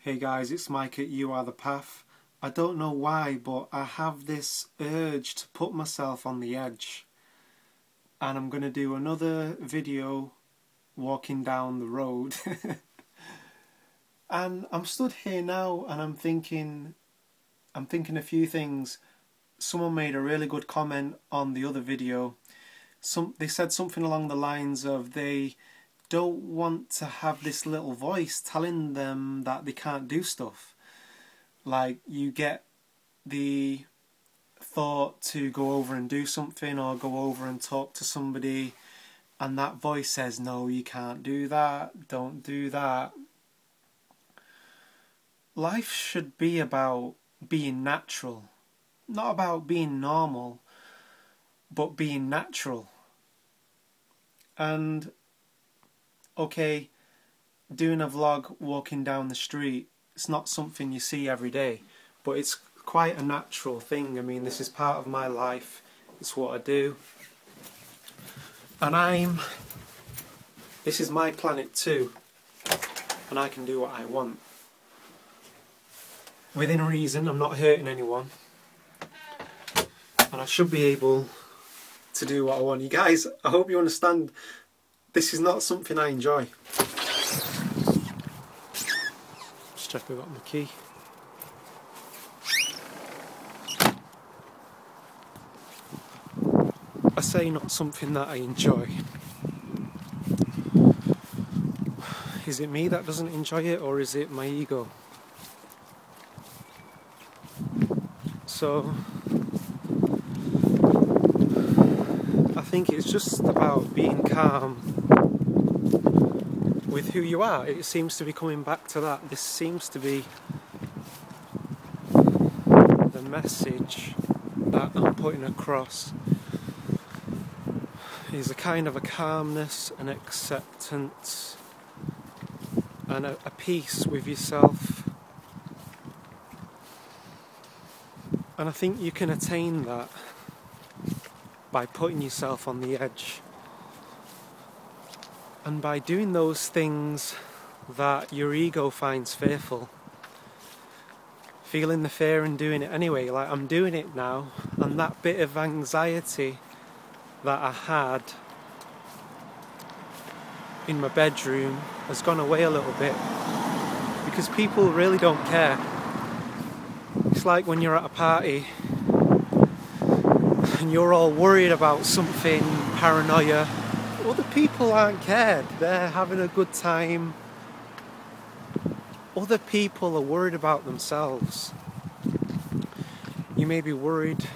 Hey guys, it's Mike at You Are The Path. I don't know why, but I have this urge to put myself on the edge. And I'm going to do another video walking down the road. And I'm stood here now and I'm thinking a few things. Someone made a really good comment on the other video. They said something along the lines of they don't want to have this little voice telling them that they can't do stuff. Like, you get the thought to go over and do something or go over and talk to somebody, and that voice says, no, you can't do that, don't do that. Life should be about being natural, not about being normal, but being natural. And okay, doing a vlog walking down the street, it's not something you see every day, but it's quite a natural thing. I mean, this is part of my life, it's what I do. And this is my planet too, and I can do what I want. Within reason, I'm not hurting anyone, and I should be able to do what I want. You guys, I hope you understand, this is not something I enjoy. Just check I got my key. I say not something that I enjoy. Is it me that doesn't enjoy it, or is it my ego? So I think it's just about being calm with who you are. It seems to be coming back to that. This seems to be the message that I'm putting across, is a kind of a calmness, an acceptance, and a peace with yourself. And I think you can attain that by putting yourself on the edge, and by doing those things that your ego finds fearful. Feeling the fear and doing it anyway, like I'm doing it now, and that bit of anxiety that I had in my bedroom has gone away a little bit, because people really don't care. It's like when you're at a party and you're all worried about something, paranoia. Other people aren't cared, they're having a good time. Other people are worried about themselves. You may be worried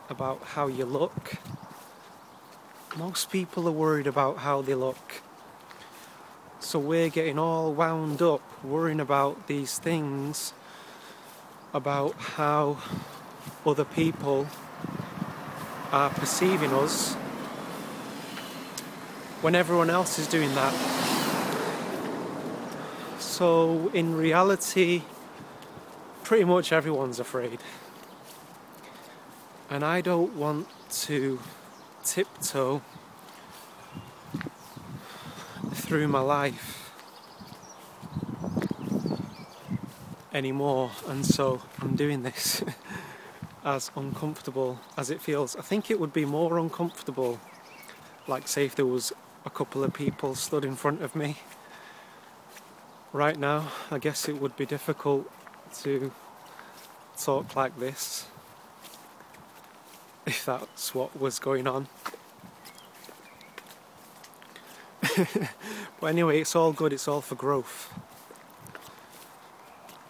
about how you look. Most people are worried about how they look. So we're getting all wound up worrying about these things, about how other people are perceiving us, when everyone else is doing that. So in reality, pretty much everyone's afraid. And I don't want to tiptoe through my life anymore, and so I'm doing this as uncomfortable as it feels. I think it would be more uncomfortable, like say if there was a couple of people stood in front of me right now. I guess it would be difficult to talk like this if that's what was going on. But anyway, it's all good, it's all for growth.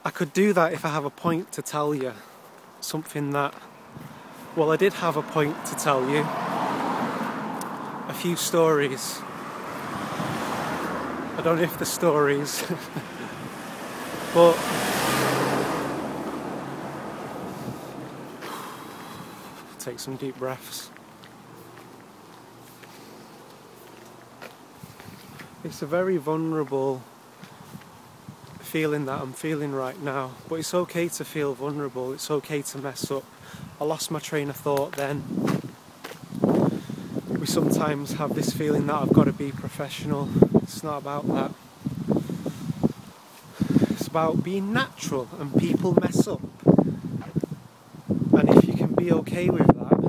I could do that if I have a point to tell you. Something that, well, I did have a point to tell you. A few stories. I don't know if the stories, but take some deep breaths. It's a very vulnerable feeling that I'm feeling right now, but it's okay to feel vulnerable, it's okay to mess up. I lost my train of thought then. We sometimes have this feeling that I've got to be professional. It's not about that. It's about being natural, and people mess up. And if you can be okay with that,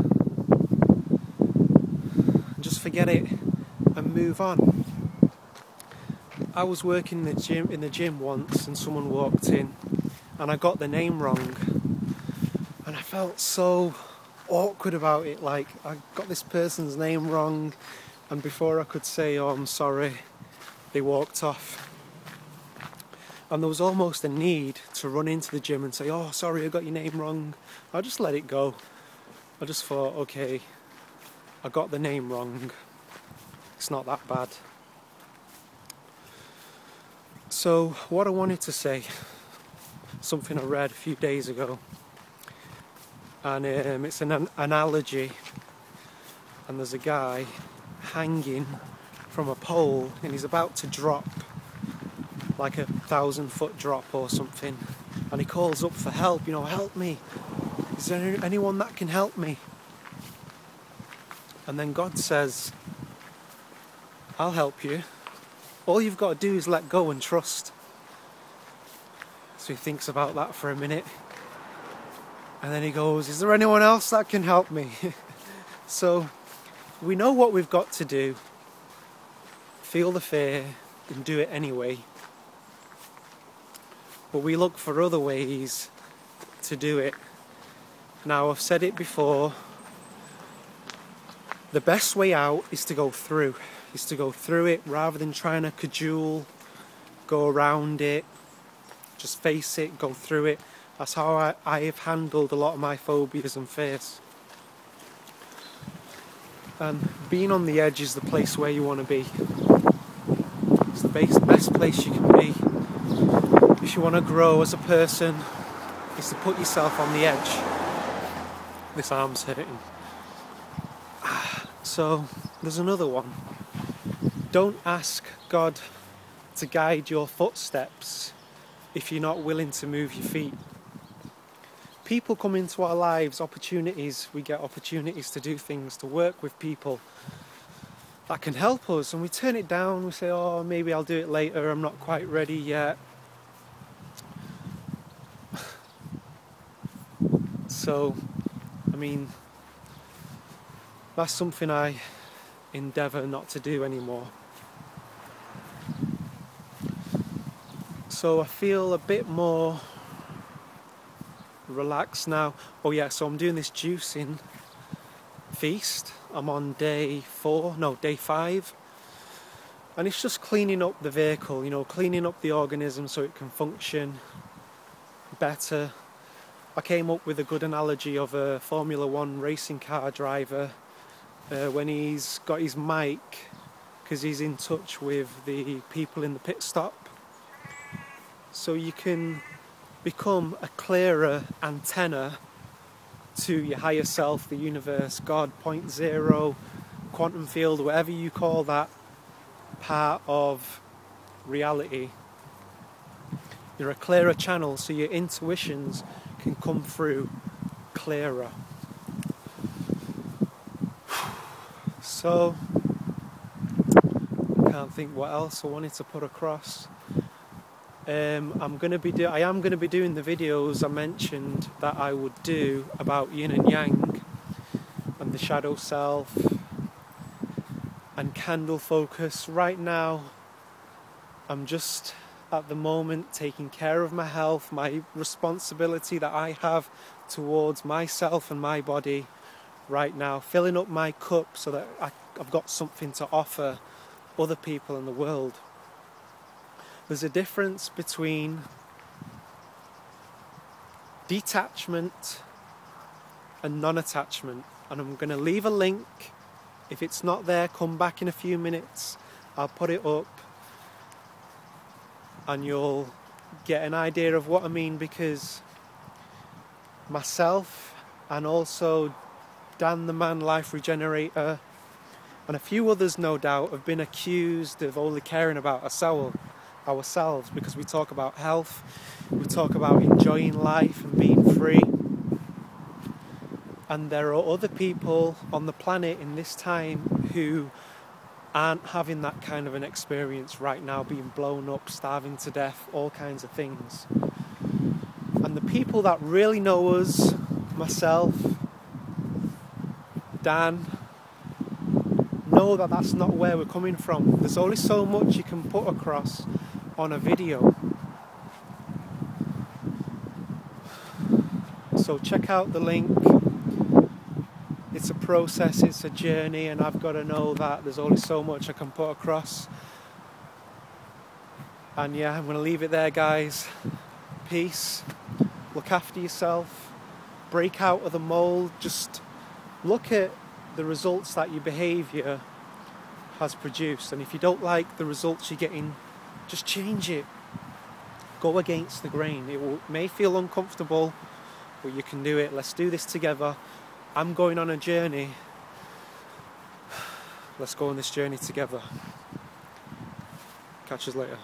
just forget it and move on. I was working in the gym once, and someone walked in and I got the name wrong, and I felt so awkward about it. Like, I got this person's name wrong, and before I could say, oh, I'm sorry, they walked off. And there was almost a need to run into the gym and say, oh, sorry, I got your name wrong. I just let it go. I just thought, okay, I got the name wrong. It's not that bad. So what I wanted to say, something I read a few days ago, and it's an analogy, and there's a guy hanging from a pole, and he's about to drop, like a 1,000-foot drop or something, and he calls up for help, help me, is there anyone that can help me? And then God says, I'll help you, all you've got to do is let go and trust. So he thinks about that for a minute, and then he goes, is there anyone else that can help me? So we know what we've got to do, feel the fear and do it anyway. But we look for other ways to do it. Now, I've said it before, the best way out is to go through. It rather than trying to cajole, go around it, just face it, go through it. That's how I have handled a lot of my phobias and fears. And being on the edge is the place where you want to be. It's the best place you can be. If you want to grow as a person, is to put yourself on the edge. This arm's hurting. So, there's another one. Don't ask God to guide your footsteps if you're not willing to move your feet. People come into our lives, opportunities, we get opportunities to do things, to work with people that can help us, and we turn it down, we say, oh, maybe I'll do it later, I'm not quite ready yet. So, that's something I endeavour not to do anymore. So I feel a bit more relaxed now. Oh yeah, so I'm doing this juicing feast. I'm on day 5. And it's just cleaning up the vehicle, cleaning up the organism so it can function better. I came up with a good analogy of a Formula 1 racing car driver when he's got his mic, because he's in touch with the people in the pit stop. So you can become a clearer antenna to your higher self, the universe, God, point zero, quantum field, whatever you call that part of reality. You're a clearer channel, so your intuitions can come through clearer. So, I can't think what else I wanted to put across. I am going to be doing the videos I mentioned that I would do about yin and yang and the shadow self and candle focus. Right now I'm just at the moment taking care of my health, my responsibility that I have towards myself and my body right now, filling up my cup so that I've got something to offer other people in the world. There's a difference between detachment and non-attachment, and I'm going to leave a link. If it's not there, come back in a few minutes, I'll put it up and you'll get an idea of what I mean, because myself and also Dan the Man Life Regenerator and a few others no doubt have been accused of only caring about ourselves, because we talk about health, we talk about enjoying life and being free, and there are other people on the planet in this time who aren't having that kind of an experience right now, being blown up, starving to death, all kinds of things. And the people that really know us, myself, Dan, know that that's not where we're coming from. There's only so much you can put across on a video. So check out the link. It's a process, it's a journey, and I've got to know that there's only so much I can put across. And yeah, I'm going to leave it there, guys. Peace. Look after yourself. Break out of the mold. Just look at the results that your behaviour has produced. And if you don't like the results you're getting, just change it. Go against the grain. May feel uncomfortable, but you can do it. Let's do this together. I'm going on a journey. Let's go on this journey together. Catch us later.